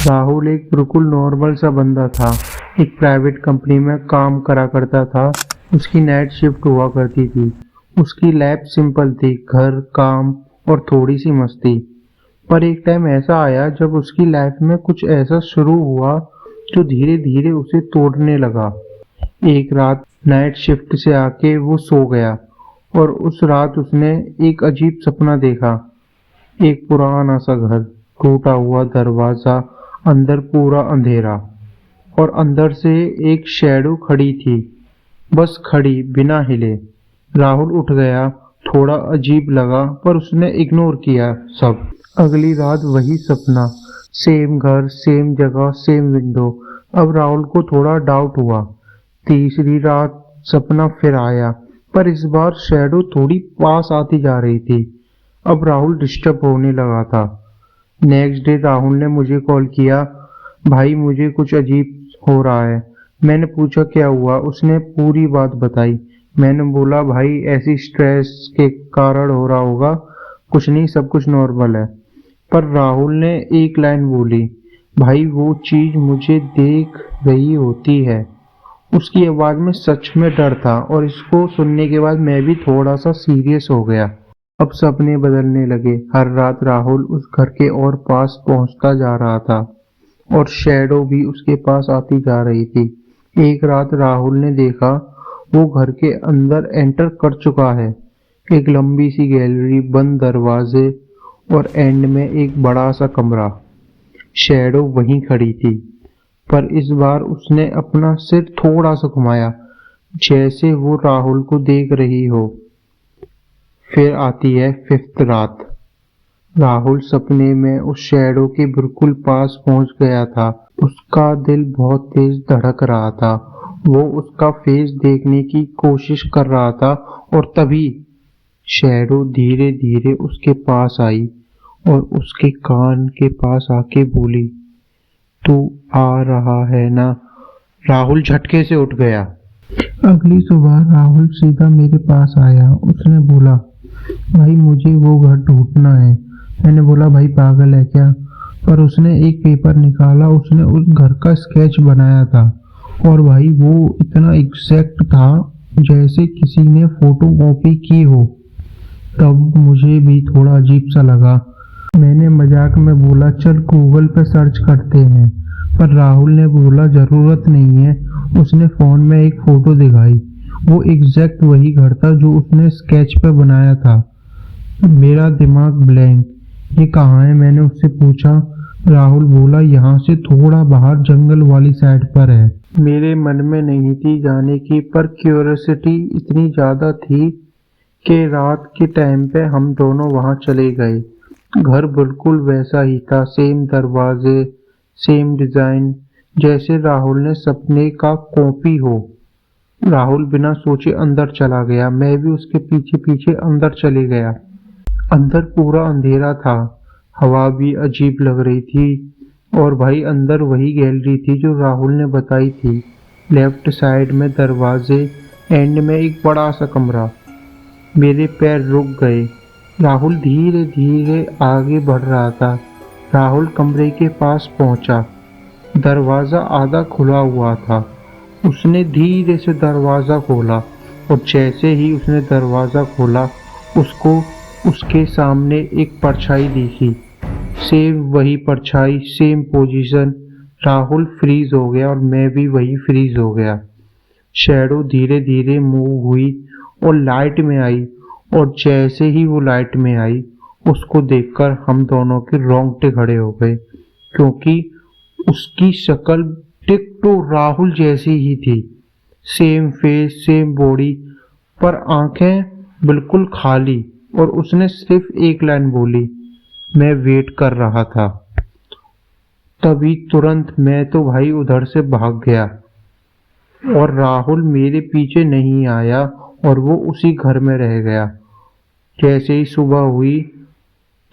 राहुल एक बिल्कुल नॉर्मल सा बंदा था। एक प्राइवेट कंपनी में काम करा करता था। उसकी नाइट शिफ्ट हुआ करती थी। उसकी लाइफ सिंपल थी, घर, काम और थोड़ी सी मस्ती। पर एक टाइम ऐसा आया जब उसकी लाइफ में कुछ ऐसा शुरू हुआ जो धीरे धीरे उसे तोड़ने लगा। एक रात नाइट शिफ्ट से आके वो सो गया और उस रात उसने एक अजीब सपना देखा। एक पुराना सा घर, टूटा हुआ दरवाजा, अंदर पूरा अंधेरा और अंदर से एक शैडो खड़ी थी, बस खड़ी, बिना हिले। राहुल उठ गया। थोड़ा अजीब लगा पर उसने इग्नोर किया सब। अगली रात वही सपना, सेम घर, सेम जगह, सेम विंडो। अब राहुल को थोड़ा डाउट हुआ। तीसरी रात सपना फिर आया, पर इस बार शैडो थोड़ी पास आती जा रही थी। अब राहुल डिस्टर्ब होने लगा था। नेक्स्ट डे राहुल ने मुझे कॉल किया, भाई मुझे कुछ अजीब हो रहा है। मैंने पूछा क्या हुआ, उसने पूरी बात बताई। मैंने बोला भाई ऐसी स्ट्रेस के कारण हो रहा होगा, कुछ नहीं, सब कुछ नॉर्मल है। पर राहुल ने एक लाइन बोली, भाई वो चीज मुझे देख रही होती है। उसकी आवाज में सच में डर था और इसको सुनने के बाद मैं भी थोड़ा सा सीरियस हो गया। अब सपने बदलने लगे। हर रात राहुल उस घर के और पास पहुंचता जा रहा था और शैडो भी उसके पास आती जा रही थी। एक रात राहुल ने देखा वो घर के अंदर एंटर कर चुका है। एक लंबी सी गैलरी, बंद दरवाजे और एंड में एक बड़ा सा कमरा। शैडो वहीं खड़ी थी, पर इस बार उसने अपना सिर थोड़ा सा घुमाया, जैसे वो राहुल को देख रही हो। फिर आती है फिफ्थ रात। राहुल सपने में उस शैडो के बिल्कुल पास पहुंच गया था। उसका दिल बहुत तेज धड़क रहा था। वो उसका फेस देखने की कोशिश कर रहा था और तभी शैडो धीरे धीरे उसके पास आई और उसके कान के पास आके बोली, तू आ रहा है ना? राहुल झटके से उठ गया। अगली सुबह राहुल सीधा मेरे पास आया। उसने बोला, भाई मुझे वो घर ढूंढना है। मैंने बोला भाई पागल है क्या? पर उसने एक पेपर निकाला, उसने उस घर का स्केच बनाया था और भाई वो इतना एग्जैक्ट था जैसे किसी ने फोटो कॉपी की हो। तब मुझे भी थोड़ा अजीब सा लगा। मैंने मजाक में बोला चल गूगल पे सर्च करते हैं, पर राहुल ने बोला जरूरत नहीं है। उसने फोन में एक फोटो दिखाई। वो एग्जैक्ट वही घर था जो उसने स्केच पे बनाया था। मेरा दिमाग ब्लैंक। ये कहाँ है? मैंने उससे पूछा। राहुल बोला यहाँ से थोड़ा बाहर जंगल वाली साइड पर है। मेरे मन में नहीं थी जाने की, पर क्यूरियोसिटी इतनी ज्यादा थी कि रात के टाइम पे हम दोनों वहां चले गए। घर बिल्कुल वैसा ही था, सेम दरवाजे, सेम डिजाइन, जैसे राहुल ने सपने का कॉपी हो। राहुल बिना सोचे अंदर चला गया। मैं भी उसके पीछे पीछे अंदर चले गया। अंदर पूरा अंधेरा था, हवा भी अजीब लग रही थी और भाई अंदर वही गैलरी थी जो राहुल ने बताई थी। लेफ्ट साइड में दरवाजे, एंड में एक बड़ा सा कमरा। मेरे पैर रुक गए। राहुल धीरे धीरे आगे बढ़ रहा था। राहुल कमरे के पास पहुंचा। दरवाजा आधा खुला हुआ था। उसने धीरे से दरवाजा खोला और जैसे ही उसने दरवाजा खोला उसको उसके सामने एक परछाई दिखी। सेम वही परछाई, सेम पोजीशन। राहुल फ्रीज हो गया और मैं भी वही फ्रीज हो गया। शैडो धीरे धीरे मूव हुई और लाइट में आई और जैसे ही वो लाइट में आई उसको देखकर हम दोनों के रोंगटे खड़े हो गए, क्योंकि उसकी शक्ल टिक टू राहुल जैसी ही थी। सेम फेस, सेम बॉडी, पर आंखें बिल्कुल खाली। और उसने सिर्फ एक लाइन बोली, मैं वेट कर रहा था। तभी तुरंत मैं तो भाई उधर से भाग गया और राहुल मेरे पीछे नहीं आया और वो उसी घर में रह गया। जैसे ही सुबह हुई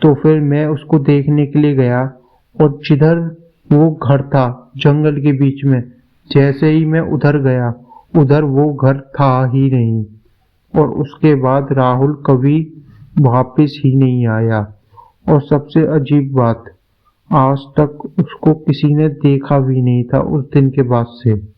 तो फिर मैं उसको देखने के लिए गया और जिधर वो घर था जंगल के बीच में, जैसे ही मैं उधर गया उधर वो घर था ही नहीं। और उसके बाद राहुल कभी वापस ही नहीं आया। और सबसे अजीब बात, आज तक उसको किसी ने देखा भी नहीं था उस दिन के बाद से।